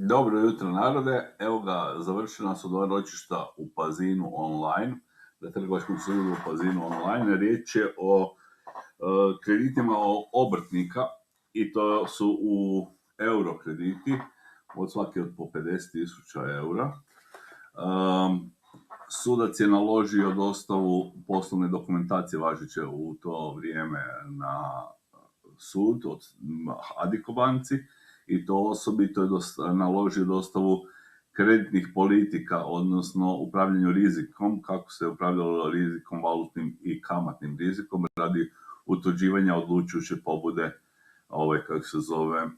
Dobro jutro narode, evo ga, završena su dva ročišta u Pazinu online, na Trgovačkom sudu u Pazinu online. Riječ je o kreditima obrtnika i to su u euro krediti, od svake od po 50.000 eura. Sudac je naložio dostavu poslovne dokumentacije važeće u to vrijeme na sud od Addiko banci, i to osobito je naložio dostavu kreditnih politika, odnosno upravljanju rizikom, kako se upravljalo rizikom, valutnim i kamatnim rizikom, radi utvrđivanja odlučujuće pobude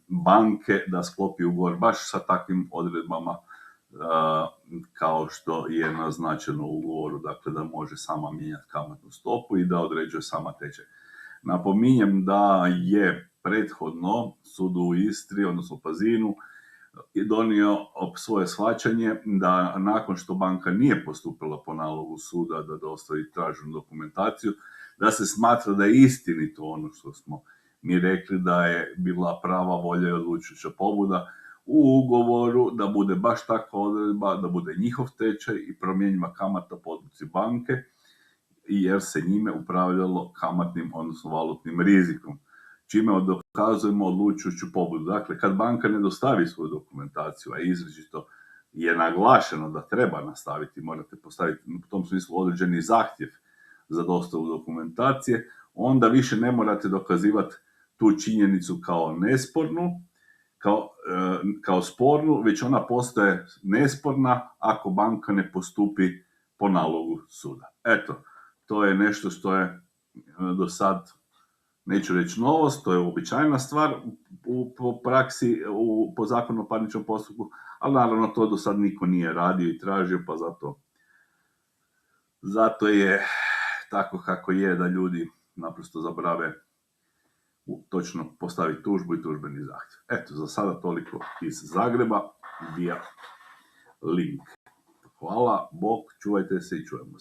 banke da sklopi ugovor baš sa takvim odredbama kao što je naznačeno u ugovoru, dakle da može sama mijenjati kamatnu stopu i da određuje sama tečaj. Napominjem da je prethodno sud u Istri, odnosno Pazinu, donio svoje shvaćanje da nakon što banka nije postupila po nalogu suda da dostavi traženu dokumentaciju, da se smatra da je istinito ono što smo mi rekli, da je bila prava volja i odlučujuća pobuda u ugovoru, da bude baš takva odredba, da bude njihov tečaj i promjenjiva kamata po odluci banke, jer se njime upravljalo kamatnim, odnosno valutnim rizikom, čime dokazujemo odlučujuću pobudu. Dakle, kad banka ne dostavi svoju dokumentaciju, a izričito je naglašeno da treba nastaviti, morate postaviti u tom smislu određeni zahtjev za dostavu dokumentacije, onda više ne morate dokazivati tu činjenicu kao nespornu, kao spornu, već ona postaje nesporna ako banka ne postupi po nalogu suda. Eto, to je nešto što je do sad, neću reći novost, to je uobičajena stvar po praksi, po zakonu o parničnom postupku, ali naravno to do sad niko nije radio i tražio, pa zato je tako kako je, da ljudi naprosto zabrave točno postaviti tužbu i tužbeni zahtjev. Eto, za sada toliko iz Zagreba via link. Hvala, Bog, čuvajte se i čujemo se.